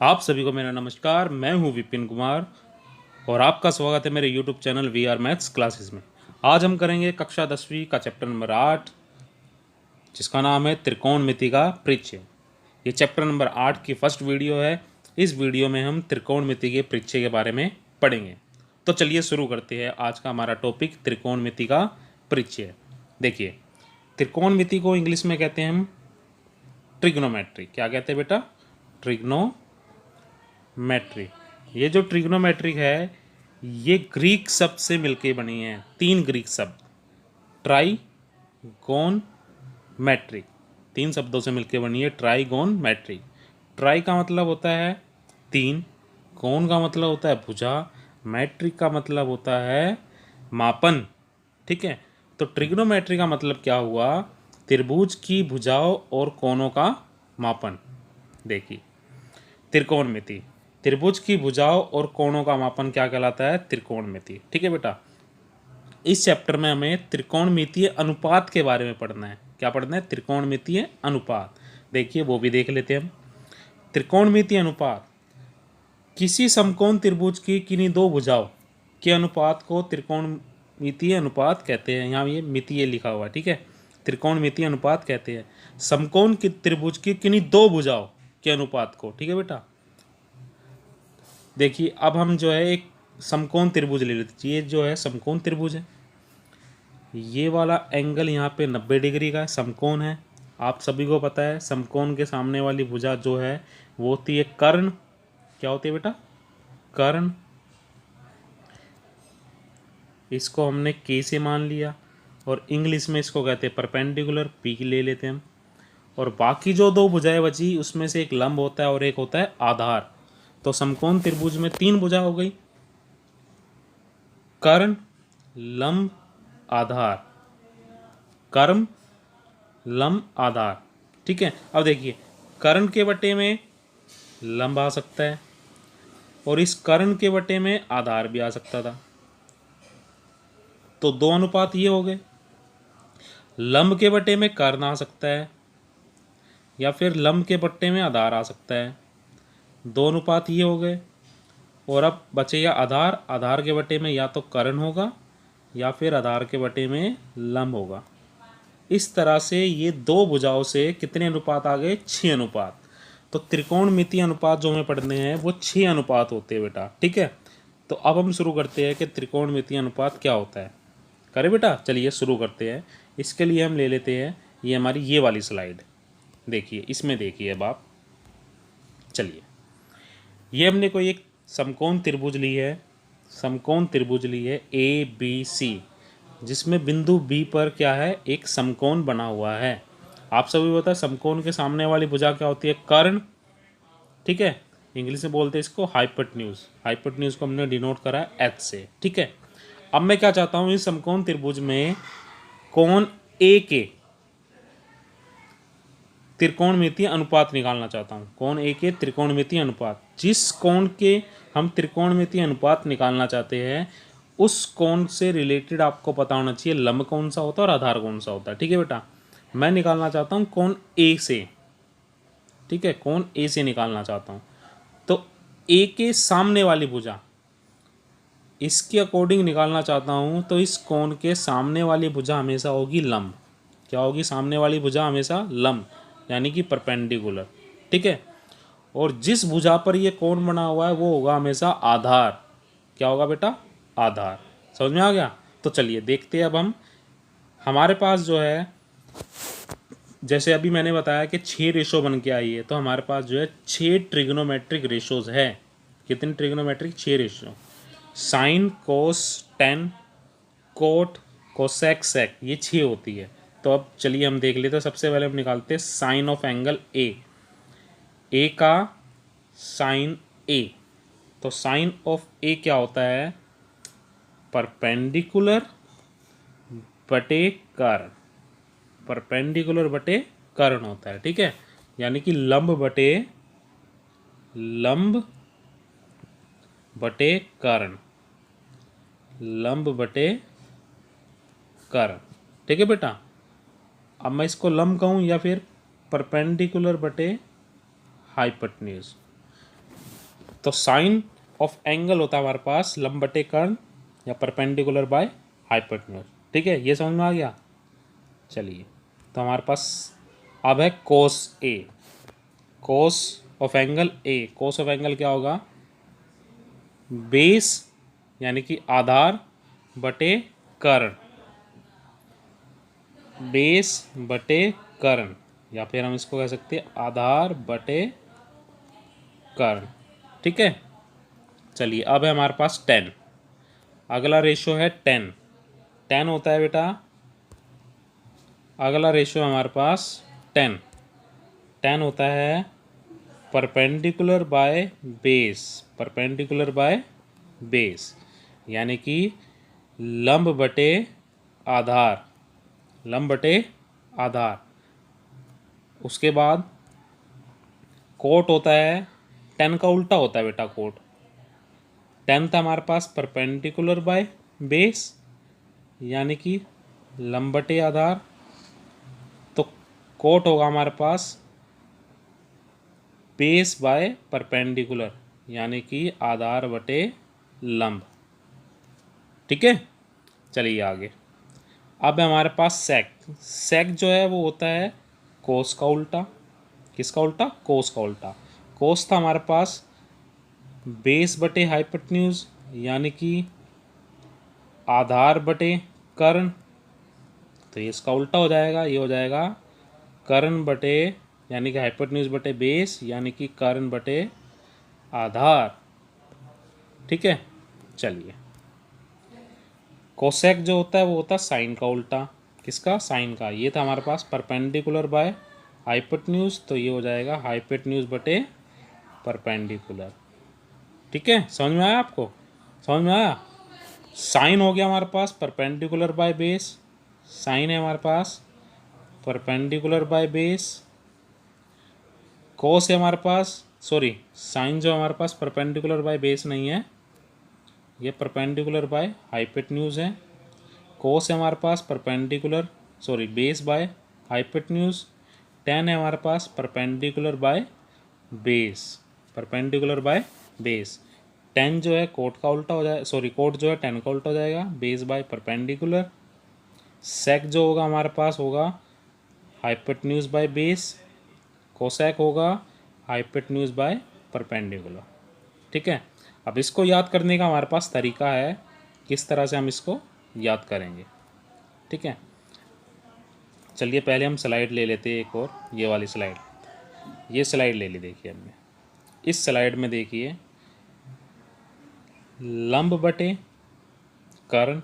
आप सभी को मेरा नमस्कार। मैं हूं विपिन कुमार और आपका स्वागत है मेरे YouTube channel we are maths classes में। आज हम करेंगे कक्षा 10वीं का चैप्टर नंबर 8, जिसका नाम है त्रिकोणमिति का परिचय। ये चैप्टर नंबर 8 की फर्स्ट वीडियो है। इस वीडियो में हम त्रिकोणमिति के परिचय के बारे में पढ़ेंगे। तो चलिए शुरू करते हैं। आज का हमारा टॉपिक त्रिकोणमिति का परिचय। देखिए, त्रिकोणमिति को इंग्लिश में कहते हैं हम ट्रिग्नोमेट्री। क्या कहते हैं बेटा? ट्रिग्नोमेट्री। ये जो ट्रिग्नोमेट्रिक है, ये ग्रीक शब्द से मिलके बनी है। 3 ग्रीक शब्द, ट्राई गोन मैट्रिक, 3 शब्दों से मिलके बनी है ट्राइगोन मैट्रिक। ट्राई का मतलब होता है 3, गोन का मतलब होता है भुजा, मैट्रिक का मतलब होता है मापन। ठीक है, तो ट्रिग्नोमेट्री का मतलब क्या हुआ? त्रिभुज की भुजाओं और कोणों का मापन। देखिए, त्रिकोणमिति, त्रिभुज की भुजाओं और कोणों का मापन क्या कहलाता है? त्रिकोणमिति। ठीक है बेटा, इस चैप्टर में हमें त्रिकोणमितीय अनुपात के बारे में पढ़ना है। क्या पढ़ना है? त्रिकोणमितीय अनुपात। देखिए, वो भी देख लेते हैं हम। त्रिकोणमितीय अनुपात किसी समकोण त्रिभुज की किन्हीं दो भुजाओं के अनुपात को त्रिकोणमितीय अनुपात कहते हैं। यहाँ ये मितीय लिखा हुआ है। ठीक है, त्रिकोणमितीय अनुपात कहते हैं समकोण की त्रिभुज की किन्हीं दो भुजाओं के अनुपात को। ठीक है बेटा, देखिए अब हम जो है एक समकोण त्रिभुज ले लेते हैं। ये जो है समकोण त्रिभुज है। ये वाला एंगल यहाँ पे 90 डिग्री का समकोण है। आप सभी को पता है समकोण के सामने वाली भुजा जो है वो होती है कर्ण। क्या होती है बेटा? कर्ण। इसको हमने के से मान लिया और इंग्लिश में इसको कहते हैं परपेंडिकुलर, पी ले लेते हैं हम। और बाकी जो दो भुजाएं बची उसमें से एक लंब होता है और एक होता है आधार। तो समकोण त्रिभुज में 3 भुजा हो गई, कर्ण, लंब, आधार। कर्म, लंब, आधार। ठीक है, अब देखिए, कर्ण के बटे में लंब आ सकता है और इस कर्ण के बटे में आधार भी आ सकता था। तो 2 अनुपात ये हो गए। लंब के बटे में कर्ण आ सकता है या फिर लंब के बट्टे में आधार आ सकता है। 2 अनुपात ये हो गए। और अब बचेगा आधार। आधार के बटे में या तो कर्ण होगा या फिर आधार के बटे में लंब होगा। इस तरह से ये 2 भुजाओं से कितने अनुपात आ गए? 6 अनुपात। तो त्रिकोणमितीय अनुपात जो हमें पढ़ने हैं वो 6 अनुपात होते हैं बेटा। ठीक है, तो अब हम शुरू करते हैं कि त्रिकोणमितीय अनुपात क्या होता है। करें बेटा? चलिए शुरू करते हैं। इसके लिए हम ले लेते हैं ये हमारी ये वाली स्लाइड। देखिए, इसमें देखिए अब आप। चलिए, ये हमने कोई एक समकोण त्रिभुज ली है। समकोण त्रिभुज ली है ABC, जिसमें बिंदु B पर क्या है? एक समकोण बना हुआ है। आप सभी को पता है समकोण के सामने वाली भुजा क्या होती है? कर्ण। ठीक है, इंग्लिश में बोलते हैं इसको हाइपोटेन्यूज। हाइपोटेन्यूज को हमने डिनोट करा है H से। ठीक है, अब मैं क्या चाहता हूँ, इस समकोण त्रिभुज में कोण A के त्रिकोणमितीय अनुपात निकालना चाहता हूँ। कोण A के त्रिकोणमितीय अनुपात, जिस कोण के हम त्रिकोणमितीय अनुपात निकालना चाहते हैं उस कोण से रिलेटेड आपको पता होना चाहिए लंब कौन सा होता है और आधार कौन सा होता है। ठीक है बेटा, मैं निकालना चाहता हूँ कोण A से। ठीक है, कोण A से निकालना चाहता हूँ। तो A के सामने वाली भुजा, इसके अकॉर्डिंग निकालना चाहता हूँ तो इस कोण के सामने वाली भुजा हमेशा होगी लंब। क्या होगी? सामने वाली भुजा हमेशा लंब, यानी कि परपेंडिकुलर। ठीक है, और जिस भुजा पर ये कोण बना हुआ है वो होगा हमेशा आधार। क्या होगा बेटा? आधार। समझ में आ गया? तो चलिए देखते हैं अब हम। हमारे पास जो है, जैसे अभी मैंने बताया कि 6 रेशो बन के आई है, तो हमारे पास जो है 6 ट्रिग्नोमेट्रिक रेशोज है। कितने ट्रिग्नोमेट्रिक? 6 रेशो। साइन, कोस, टेन, कोट, कोसेक, सेक, ये 6 होती है। तो अब चलिए हम देख लेते हैं। सबसे पहले हम निकालते हैं साइन ऑफ एंगल ए का साइन ए। तो साइन ऑफ ए क्या होता है? परपेंडिकुलर बटे कर्ण। परपेंडिकुलर बटे कर्ण होता है। ठीक है, यानी कि लंब बटे कर्ण। लंब बटे कर्ण। ठीक है बेटा, अब मैं इसको लंब कहूँ या फिर परपेंडिकुलर बटे हाइपोटेन्यूज। तो साइन ऑफ एंगल होता है हमारे पास लंब बटे कर्ण या परपेंडिकुलर बाय हाइपोटेन्यूज। ठीक है, ये समझ में आ गया। चलिए, तो हमारे पास अब है cos A, cos of angle A. Cos of angle क्या होगा, बेस यानी कि आधार बटे कर्ण, बेस बटे कर्ण, या फिर हम इसको कह सकते हैं आधार बटे कर्ण। ठीक है, चलिए अब है हमारे पास 10। अगला रेशो है 10। 10 होता है बेटा, अगला रेशो हमारे पास 10। 10 होता है perpendicular by base, perpendicular by base यानी कि लंब बटे आधार, लंब बटे आधार। उसके बाद कोट होता है, 10 का उल्टा होता है बेटा कोट। 10 था हमारे पास परपेंडिकुलर बाय बेस यानी कि लंब बटे आधार, तो कोट होगा हमारे पास बेस बाय परपेंडिकुलर यानी कि आधार बटे लंब। ठीक है, चलिए आगे। अब है हमारे पास सेक। सेक जो है वो होता है कोस का उल्टा। किसका उल्टा, कोस का उल्टा। कोस था हमारे पास बेस बटे हाइपोटेन्यूज यानी कि आधार बटे कर्ण, तो ये इसका उल्टा हो जाएगा, ये हो जाएगा कर्ण बटे यानी कि हाइपोटेन्यूज बटे बेस यानी कि कर्ण बटे आधार। ठीक है, चलिए। कोसेक जो होता है वो होता है साइन का उल्टा। किसका, साइन का। ये था हमारे पास परपेंडिकुलर बाय हाइपोटेन्यूज, तो ये हो जाएगा हाइपोटेन्यूज बटे परपेंडिकुलर। ठीक है, समझ में आया आपको, समझ में आया। साइन हो गया हमारे पास परपेंडिकुलर बाय बेस, साइन है हमारे पास परपेंडिकुलर बाय बेस। कोस है हमारे पास, सॉरी साइन जो हमारे पास परपेंडिकुलर बाय बेस नहीं है, ये परपेंडिकुलर बाय हाइपोटेन्यूज है। कोस है हमारे पास perpendicular, sorry base by hypotenuse. Tan है हमारे पास perpendicular by base, perpendicular by base. Tan जो है कोट का उल्टा हो जाए, सॉरी कोट जो है टेन का उल्टा हो जाएगा, बेस बाय परपेंडिकुलर। सेक जो होगा हमारे पास होगा हाइपोटेन्यूज बाय बेस, कोसेक होगा हाइपोटेन्यूज बाय परपेंडिकुलर। ठीक है, अब इसको याद करने का हमारे पास तरीका है, किस तरह से हम इसको याद करेंगे। ठीक है, चलिए पहले हम स्लाइड ले लेते हैं, एक और ये वाली स्लाइड, ये स्लाइड ले ली। देखिए हमने इस स्लाइड में देखिए लंब बटे कर्ण,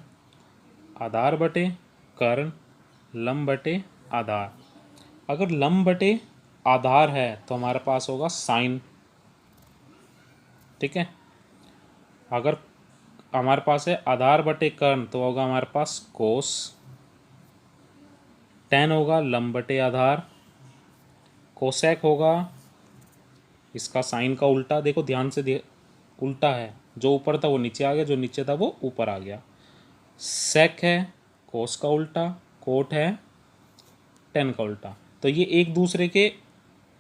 आधार बटे कर्ण, लंब बटे आधार। अगर लंब बटे आधार है तो हमारे पास होगा साइन। ठीक है, अगर हमारे पास है आधार बटे कर्ण तो होगा हमारे पास कोस। टेन होगा लंब बटे आधार। कोसेक होगा इसका साइन का उल्टा, देखो ध्यान से उल्टा है, जो ऊपर था वो नीचे आ गया, जो नीचे था वो ऊपर आ गया। सेक है कोस का उल्टा, कोट है टेन का उल्टा, तो ये एक दूसरे के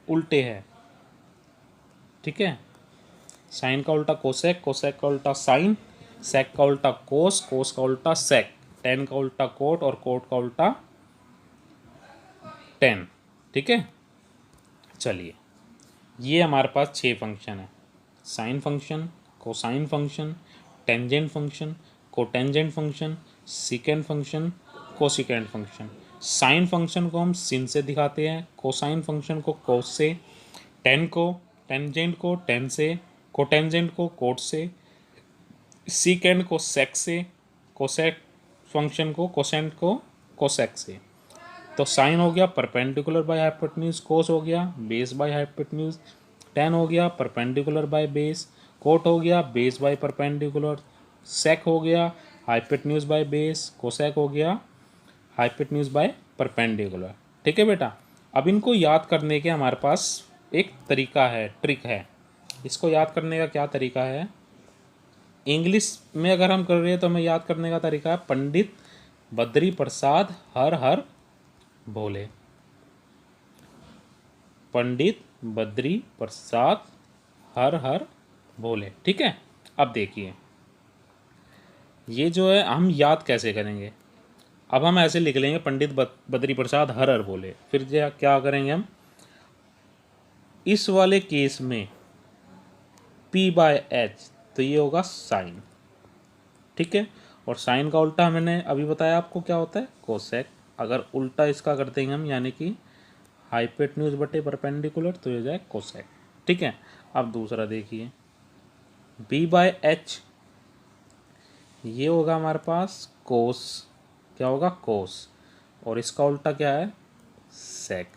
उल्टे है। ठीक है, साइन का उल्टा कोसेक, कोसेक का उल्टा साइन, सेक का उल्टा कोस, कोस का उल्टा सेक, टेन का उल्टा कोट और कोट का उल्टा टेन। ठीक है, चलिए ये हमारे पास 6 फंक्शन है, sine function, cosine function, tangent function, cotangent function, secant function, cosecant function. Sine function को हम सिन से दिखाते हैं, कोसाइन फंक्शन को कोस से, टेन को टेंजेंट को टेन से, कोटेंजेंट को कोट से, सीकेंड को सेक से, कोसेक फंक्शन को कोसेंट को कोसेक से। तो साइन हो गया परपेंडिकुलर बाय हाइपोटेन्यूज, कोस हो गया बेस बाय हाइपोटेन्यूज, टेन हो गया परपेंडिकुलर बाय बेस, कोट हो गया बेस बाय परपेंडिकुलर, सेक हो गया हाइपोटेन्यूज बाय बेस, कोसेक हो गया हाइपोटेन्यूज बाय परपेंडिकुलर। ठीक है बेटा, अब इनको याद करने के हमारे पास एक तरीका है, ट्रिक है। इसको याद करने का क्या तरीका है, इंग्लिश में अगर हम कर रहे हैं तो हमें याद करने का तरीका है पंडित बद्री प्रसाद हर हर बोले। पंडित बद्री प्रसाद हर हर बोले। ठीक है, अब देखिए ये जो है हम याद कैसे करेंगे। अब हम ऐसे लिख लेंगे पंडित बद्री प्रसाद हर हर बोले। फिर क्या करेंगे हम, इस वाले केस में P/H, तो ये होगा साइन। ठीक है, और साइन का उल्टा मैंने अभी बताया आपको क्या होता है, कोसेक। अगर उल्टा इसका कर देंगे हम, यानी कि हाइपोटेन्यूज बटे परपेंडिकुलर, तो ये हो जाए कोसेक। ठीक है, अब दूसरा देखिए B/H, ये होगा हमारे पास कोस, क्या होगा कोस, और इसका उल्टा क्या है सेक।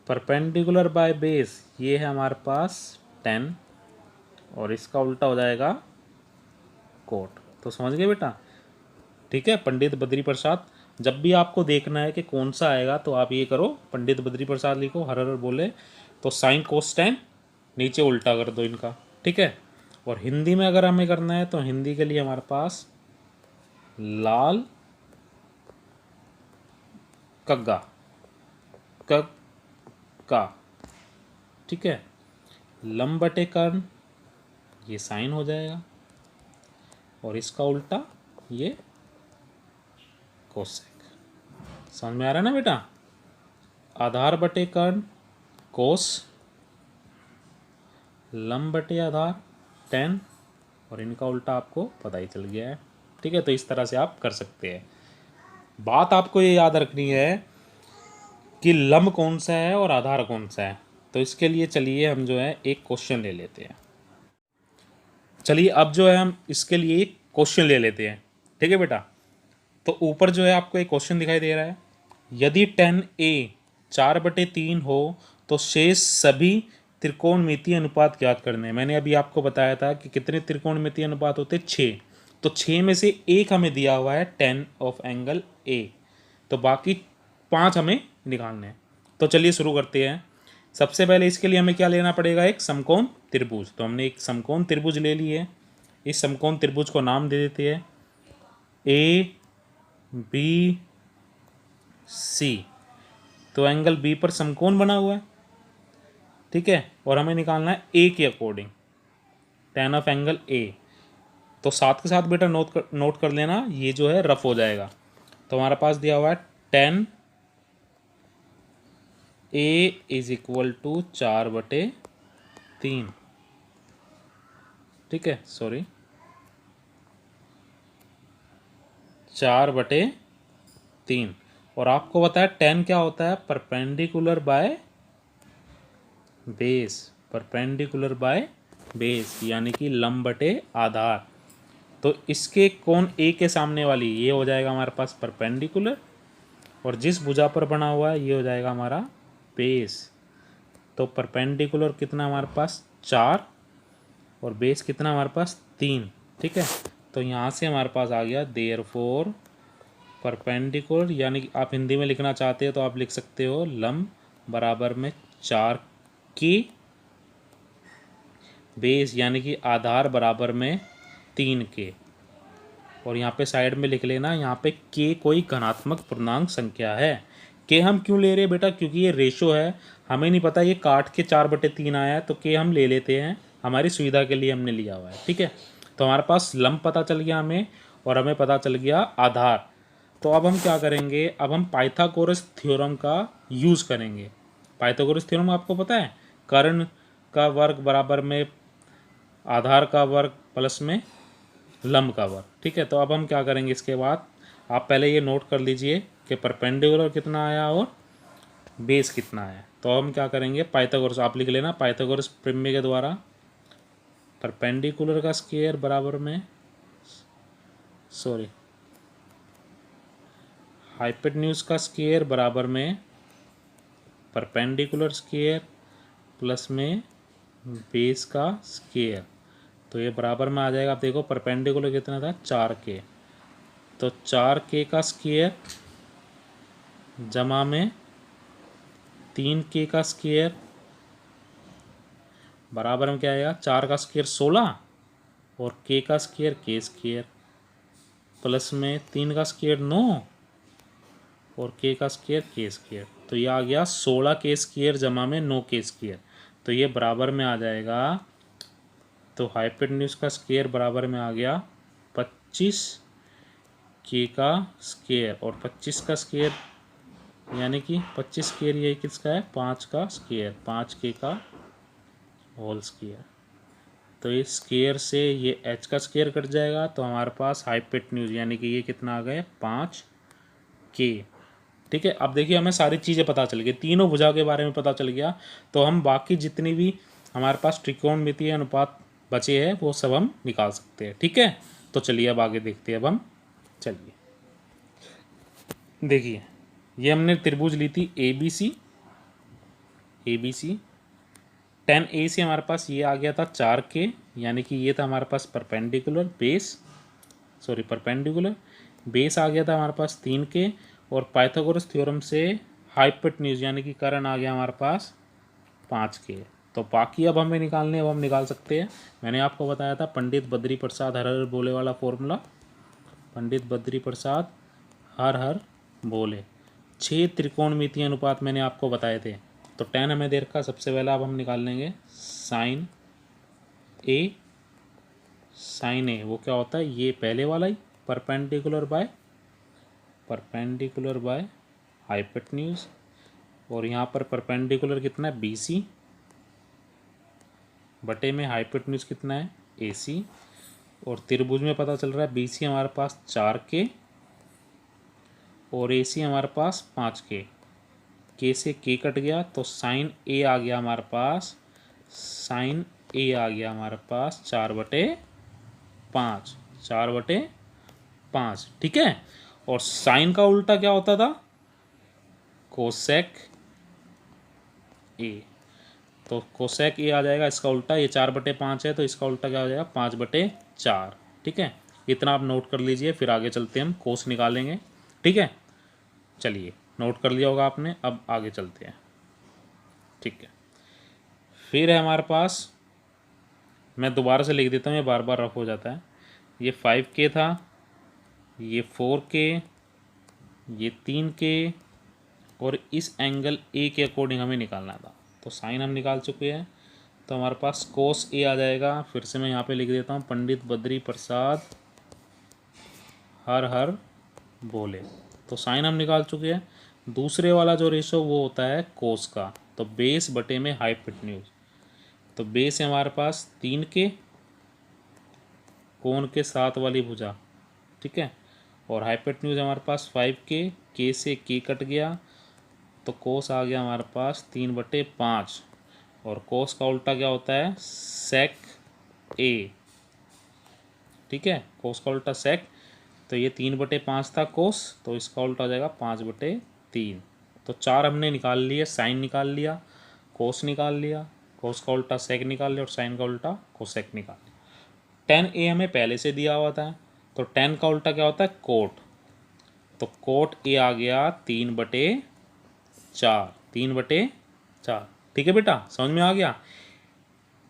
परपेंडिकुलर बाय बेस, ये है हमारे पास 10, और इसका उल्टा हो जाएगा कोट। तो समझ गए बेटा। ठीक है, पंडित बद्री प्रसाद, जब भी आपको देखना है कि कौन सा आएगा तो आप ये करो, पंडित बद्री प्रसाद लिखो, हर हर बोले, तो साइन कोस 10 नीचे उल्टा कर दो इनका। ठीक है, और हिंदी में अगर हमें करना है तो हिंदी के लिए हमारे पास लाल कग्गा कग का। ठीक है, लंब बटे कर्ण, ये साइन हो जाएगा, और इसका उल्टा ये कोसेक। समझ में आ रहा है ना बेटा। आधार बटे कर्ण कोस, लंब बटे आधार 10, और इनका उल्टा आपको पता ही चल गया है। ठीक है, तो इस तरह से आप कर सकते हैं। बात आपको ये याद रखनी है कि लंब कौन सा है और आधार कौन सा है। तो इसके लिए चलिए हम जो है एक क्वेश्चन ले लेते हैं। चलिए अब जो है हम इसके लिए एक क्वेश्चन ले लेते हैं। ठीक है बेटा, तो ऊपर जो है आपको एक क्वेश्चन दिखाई दे रहा है, यदि 10A 4/3 हो तो शेष सभी त्रिकोणमितीय अनुपात ज्ञात करने हैं। मैंने अभी आपको बताया था कि कितने त्रिकोणमितीय अनुपात होते हैं, 6। तो 6 में से एक हमें दिया हुआ है 10 ऑफ एंगल A, तो बाकी 5 हमें निकालने हैं। तो चलिए शुरू करते हैं। सबसे पहले इसके लिए हमें क्या लेना पड़ेगा, एक समकोण त्रिभुज। तो हमने एक समकोण त्रिभुज ले ली है। इस समकोण त्रिभुज को नाम दे देते हैं ABC। तो एंगल B पर समकोण बना हुआ है। ठीक है, और हमें निकालना है A के अकॉर्डिंग 10 ऑफ एंगल A। तो साथ के साथ बेटा नोट कर लेना, ये जो है रफ हो जाएगा। तो हमारे पास दिया हुआ है 10A = 4/3। ठीक है, सॉरी 4/3। और आपको बताया 10 क्या होता है, perpendicular by base. Perpendicular by base यानी कि लंब बटे आधार। तो इसके कोण ए के सामने वाली ये हो जाएगा हमारे पास परपेंडिकुलर, और जिस भुजा पर बना हुआ है ये हो जाएगा हमारा बेस। तो परपेंडिकुलर कितना हमारे पास 4, और बेस कितना हमारे पास 3। ठीक है, तो यहाँ से हमारे पास आ गया देयरफॉर परपेंडिकुलर, यानी कि आप हिंदी में लिखना चाहते हो तो आप लिख सकते हो लंब बराबर में 4 के, बेस यानी कि आधार बराबर में 3 के। और यहाँ पे साइड में लिख लेना, यहाँ पे के कोई घनात्मक पूर्णांक संख्या है। के हम क्यों ले रहे हैं बेटा, क्योंकि ये रेशो है, हमें नहीं पता ये काट के 4/3 आया है, तो के हम ले लेते हैं, हमारी सुविधा के लिए हमने लिया हुआ है। ठीक है, तो हमारे पास लंब पता चल गया हमें, और हमें पता चल गया आधार। तो अब हम क्या करेंगे, अब हम पाइथागोरस थ्योरम का यूज़ करेंगे। पाइथागोरस थ्योरम आपको पता है, कर्ण का वर्ग बराबर में आधार का वर्ग प्लस में लंब का वर्ग। ठीक है, तो अब हम क्या करेंगे, इसके बाद आप पहले ये नोट कर लीजिए कि परपेंडिकुलर कितना आया और बेस कितना है। तो हम क्या करेंगे, पाइथागोरस आप लिख लेना, पाइथागोरस प्रमेय के द्वारा परपेंडिकुलर का स्क्वायर बराबर में हाइपोटेन्यूज का स्क्वायर बराबर में परपेंडिकुलर स्क्वायर प्लस में बेस का स्क्वायर। तो ये बराबर में आ जाएगा। आप देखो परपेंडिकुलर कितना था 4K, तो 4K का स्क्वायर जमा में 3K का स्क्वायर बराबर में क्या आएगा, 4 का स्क्वायर 16 और K का स्क्वायर K स्क्वायर प्लस में 3 का स्क्वायर 9 और K का स्क्वायर K स्क्वायर। तो ये आ गया 16K स्क्वायर जमा में 9K स्क्वायर। तो ये बराबर में आ जाएगा तो हाइपोटेन्यूज का स्क्वायर बराबर में आ गया 25k का स्क्वायर, और 25 का स्क्वायर यानी कि 25 स्क्वायर ये किसका है, 5 का स्क्वायर, 5k का होल स्क्वायर। तो इस स्क्वायर से ये h का स्क्वायर कट जाएगा, तो हमारे पास हाइपोटेन्यूज यानी कि ये कितना आ गया, 5k। ठीक है, अब देखिए हमें सारी चीज़ें पता चल गई, तीनों भुजा के बारे में पता चल गया। तो हम बाकी जितनी भी हमारे पास त्रिकोणमितीय अनुपात बचे हैं वो सब हम निकाल सकते हैं। ठीक है, तो चलिए अब आगे देखते हैं। अब हम चलिए देखिए, ये हमने त्रिभुज ली थी ए बी सी, tan ए सी हमारे पास ये आ गया था 4k, यानी कि ये था हमारे पास परपेंडिकुलर बेस आ गया था हमारे पास 3k, और पाइथागोरस थ्योरम से हाइपोटेन्यूज यानी कि कर्ण आ गया हमारे पास 5k। तो बाकी अब हमें निकालने, अब हम निकाल सकते हैं। मैंने आपको बताया था पंडित बद्री प्रसाद हर हर बोले वाला फॉर्मूला, पंडित बद्री प्रसाद हर हर बोले 6 त्रिकोणमितीय अनुपात मैंने आपको बताए थे। तो tan हमें दे रखा, सबसे पहला अब हम निकाल लेंगे साइन ए, वो क्या होता है, ये पहले वाला ही परपेंडिकुलर बाय हाइपोटेन्यूज, और यहाँ पर परपेंडिकुलर कितना है, BC बटे में हाइपोटेन्यूज कितना है, AC, और त्रिभुज में पता चल रहा है BC हमारे पास 4k और AC हमारे पास 5k, k से k कट गया, तो साइन A आ गया हमारे पास, 4/5। ठीक है, और साइन का उल्टा क्या होता था, कोसेक A। तो कोसेक A आ जाएगा, इसका उल्टा, ये 4/5 है तो इसका उल्टा क्या हो जाएगा, 5/4। ठीक है, इतना आप नोट कर लीजिए, फिर आगे चलते हैं, हम कोस निकालेंगे। ठीक है, चलिए नोट कर लिया होगा आपने, अब आगे चलते हैं। ठीक है, फिर है हमारे पास, मैं दोबारा से लिख देता हूँ, ये बार बार रफ हो जाता है। ये 5k था, ये 4k, ये 3k, और इस एंगल A के अकॉर्डिंग हमें निकालना था। तो साइन हम निकाल चुके हैं, तो हमारे पास कोस A आ जाएगा। फिर से मैं यहाँ पे लिख देता हूँ, पंडित बद्री प्रसाद हर हर बोले। तो साइन हम निकाल चुके हैं। दूसरे वाला जो रेशो वो होता है कोस का, तो बेस बटे में हाइपोटेन्यूज। तो बेस है हमारे पास 3k, कोण के साथ वाली भुजा। ठीक है, और हाइपोटेन्यूज हमारे पास 5k, k से k कट गया, तो कोस आ गया हमारे पास 3/5, और कोस का उल्टा क्या होता है, सेक A। ठीक है, कोस का उल्टा सेक, तो ये 3/5 था कोस, तो इसका उल्टा हो जाएगा 5/3। तो 4 हमने निकाल लिए, साइन निकाल लिया, कोस निकाल लिया, कोस का उल्टा सेक निकाल लिया, और साइन का उल्टा कोसेक निकाल लिया। tan A हमें पहले से दिया हुआ था, तो tan का उल्टा क्या होता है, कोट। तो कोट A आ गया 3/4। ठीक है बेटा, समझ में आ गया।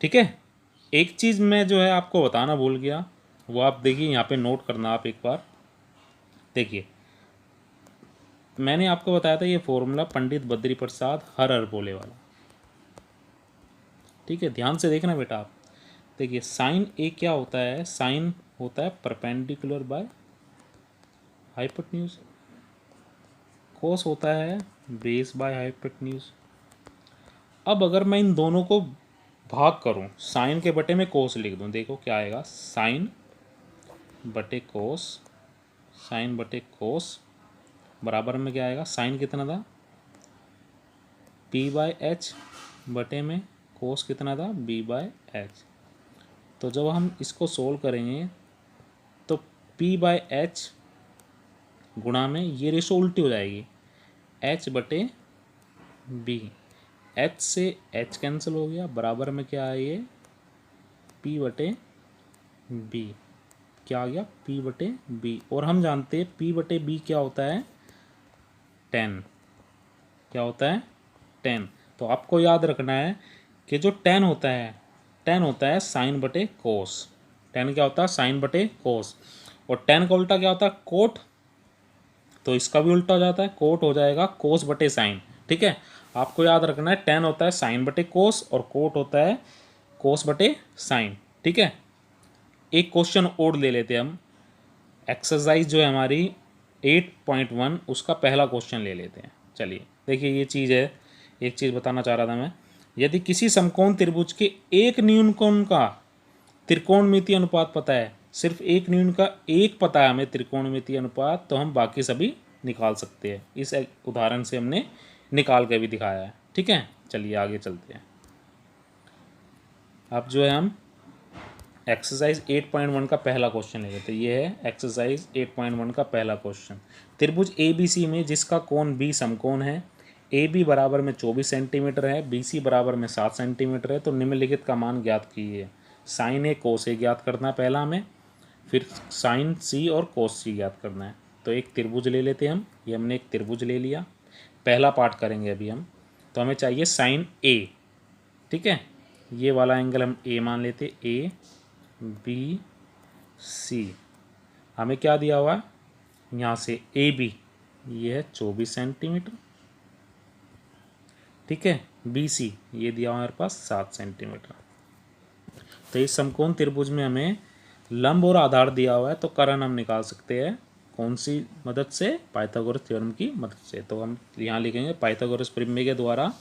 ठीक है, एक चीज़ मैं जो है आपको बताना भूल गया, वो आप देखिए, यहाँ पे नोट करना आप एक बार देखिए। मैंने आपको बताया था ये फॉर्मूला पंडित बद्री प्रसाद हर हर बोले वाला। ठीक है, ध्यान से देखना बेटा आप। देखिए साइन A क्या होता है, साइन होता है परपेंडिकुलर बाय हाइपोटेन्यूज, कोस होता है बेस बाय हाइपोटेन्यूज। अब अगर मैं इन दोनों को भाग करूं, साइन के बटे में कोस लिख दूं, देखो क्या आएगा, साइन बटे कोस बराबर में क्या आएगा, साइन कितना था, P/H बटे में कोस कितना था, B/H। तो जब हम इसको सोल्व करेंगे तो P/H गुणा में ये रेशो उल्टी हो जाएगी, H/B, H से H कैंसिल हो गया, बराबर में क्या है ये, P/B। क्या आ गया, P/B, और हम जानते हैं P/B क्या होता है, 10। क्या होता है, 10। तो आपको याद रखना है कि जो 10 होता है साइन बटे कोस। 10 क्या होता है, साइन बटे कोस, और 10 का उल्टा क्या होता है, कोट। तो इसका भी उल्टा हो जाता है, कोट हो जाएगा कोस बटे साइन। ठीक है, आपको याद रखना है 10 होता है साइन बटे कोस, और कोट होता है कोस बटे साइन। ठीक है, एक क्वेश्चन और ले लेते हैं हम। एक्सरसाइज जो है हमारी 8.1 उसका पहला क्वेश्चन ले लेते हैं। चलिए देखिए ये चीज़ है, एक चीज़ बताना चाह रहा था मैं। यदि किसी समकोण त्रिभुज के एक न्यूनकोण का त्रिकोणमितीय अनुपात पता है, सिर्फ एक न्यून का एक पता है हमें त्रिकोणमितीय अनुपात, तो हम बाकी सभी निकाल सकते हैं। इस उदाहरण से हमने निकाल के भी दिखाया है। ठीक है, चलिए आगे चलते हैं। अब जो है हम एक्सरसाइज 8.1 का पहला क्वेश्चन ले लेते हैं। ये है एक्सरसाइज 8.1 का पहला क्वेश्चन। त्रिभुज ABC में जिसका कोण B समकोण है, AB बराबर में 24 सेंटीमीटर है, BC बराबर में 7 सेंटीमीटर है, तो निम्नलिखित का मान ज्ञात कीजिए। साइन A कोस A ज्ञात करना है पहला हमें, फिर साइन C और कोस C ज्ञात करना है। तो एक त्रिभुज ले लेते हैं हम, ये हमने एक त्रिभुज ले लिया। पहला पार्ट करेंगे अभी हम, तो हमें चाहिए साइन A। ठीक है, ये वाला एंगल हम A मान लेते, ABC। हमें क्या दिया हुआ है यहाँ से AB, ये है 24 सेंटीमीटर। ठीक है, BC ये दिया हुआ हमारे पास 7 सेंटीमीटर। तो इस समकोण त्रिभुज में हमें लंब और आधार दिया हुआ है, तो कर्ण हम निकाल सकते हैं कौन सी मदद से, पाइथागोरस थ्योरम की मदद से। तो हम यहाँ लिखेंगे पाइथागोरस प्रमेय के द्वारा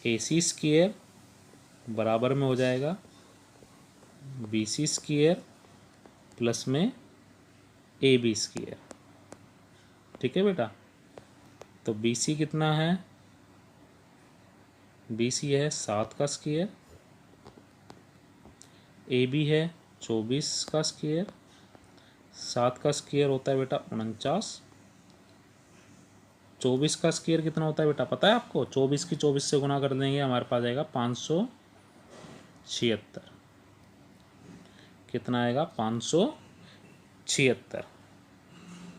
AC स्क्वायर बराबर में हो जाएगा BC स्क्वायर प्लस में AB स्क्वायर। ठीक है बेटा, तो BC कितना है, BC है 7 का स्क्वायर, AB है 24 का स्क्वायर, 7 का स्क्वायर होता है बेटा 49, 24 का स्क्वायर कितना होता है बेटा पता है आपको, 24 की 24 से गुना कर देंगे हमारे पास आएगा 576। कितना आएगा 576।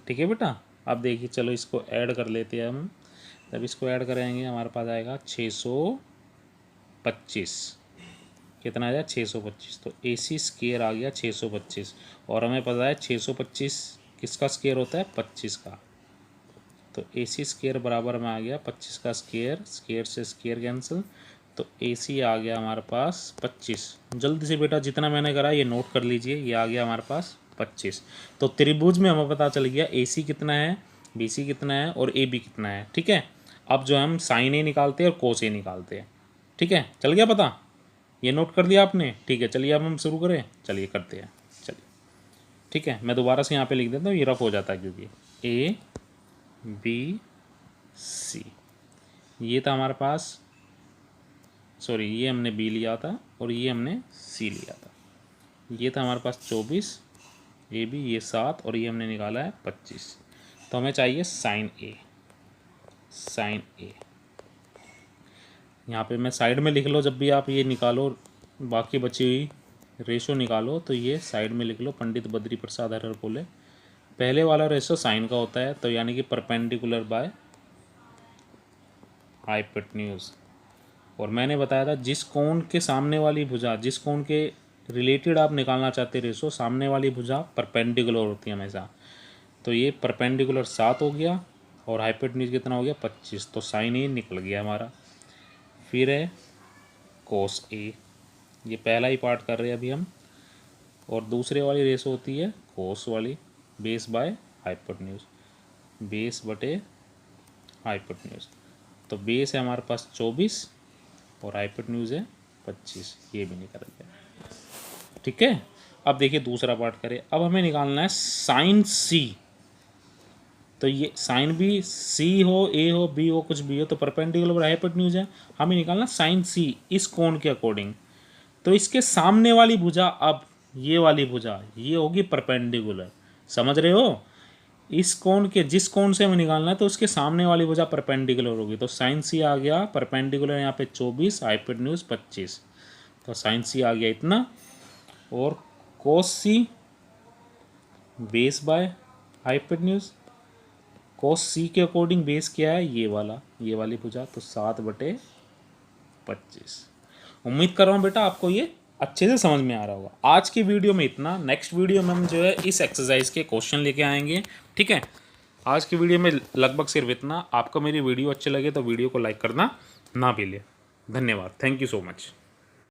ठीक है बेटा, अब देखिए चलो इसको ऐड कर लेते हैं हम। जब इसको ऐड करेंगे हमारे पास आएगा 625। कितना आया 625। तो AC स्क्वायर आ गया 625, और हमें पता है 625 किसका स्क्वायर होता है 25 का। तो AC स्क्वायर बराबर में आ गया 25 का स्क्वायर, स्क्वायर से स्क्वायर कैंसिल, तो AC आ गया हमारे पास 25। जल्दी से बेटा जितना मैंने करा ये नोट कर लीजिए, ये आ गया हमारे पास 25। तो त्रिभुज में हमें पता चल गया AC कितना है, BC कितना है और AB कितना है। ठीक है, अब जो हम साइन A निकालते हैं और कोस A निकालते हैं। ठीक है, चल गया पता, ये नोट कर लिया आपने। ठीक है, चलिए अब हम शुरू करें, चलिए करते हैं। चलिए ठीक है, मैं दोबारा से यहाँ पे लिख देता हूँ, ये रफ हो जाता है क्योंकि ABC ये था हमारे पास, सॉरी ये हमने B लिया था और ये हमने C लिया था। ये था हमारे पास 24, AB ये 7 और ये हमने निकाला है 25। तो हमें चाहिए साइन A। साइन A यहाँ पे मैं साइड में लिख लो, जब भी आप ये निकालो बाकी बची हुई रेशो निकालो तो ये साइड में लिख लो, पंडित बद्री प्रसाद हरर बोले। पहले वाला रेशो साइन का होता है, तो यानी कि परपेंडिकुलर बाय हाइपोटेन्यूज। और मैंने बताया था जिस कोण के सामने वाली भुजा, जिस कोण के रिलेटेड आप निकालना चाहते रेशो, सामने वाली भुजा परपेंडिकुलर होती है हमेशा। तो ये परपेंडिकुलर 7 हो गया और हाइपोटेन्यूज कितना हो गया 25। तो साइन ए निकल गया हमारा। फिर है कोस ए, ये पहला ही पार्ट कर रहे हैं अभी हम। और दूसरे वाली रेशो होती है कोस वाली, बेस बाय हाइपोटेन्यूज, बेस बटे हाइपोटेन्यूज। तो बेस है हमारे पास 24 और हाइपोटेन्यूज है 25, ये भी निकल गया। ठीक है, अब देखिए दूसरा पार्ट करें। अब हमें निकालना है साइन C। तो ये साइन भी C हो, A हो, B हो, कुछ भी हो, तो परपेंडिकुलर और हाइपोटेन्यूज है। हमें निकालना साइन C इस कोण के अकॉर्डिंग। तो इसके सामने वाली भुजा, अब ये वाली भुजा ये होगी परपेंडिकुलर, समझ रहे हो। इस कोण के, जिस कोण से हमें निकालना है तो उसके सामने वाली भुजा परपेंडिकुलर होगी। तो साइन C आ गया परपेंडिकुलर यहाँ पे 24, हाइपोटेन्यूज 25। तो साइन C आ गया इतना। और कोस C base by hypotenuse, cos C के अकॉर्डिंग बेस क्या है ये वाला, ये वाली भुजा, तो 7/25। उम्मीद कर रहा हूँ बेटा आपको ये अच्छे से समझ में आ रहा होगा। आज की वीडियो में इतना, नेक्स्ट वीडियो में हम जो है इस एक्सरसाइज के क्वेश्चन लेके आएंगे। ठीक है, आज की वीडियो में लगभग सिर्फ इतना। आपको मेरी वीडियो अच्छी लगे तो वीडियो को लाइक करना ना भूलिए। धन्यवाद, थैंक यू सो मच।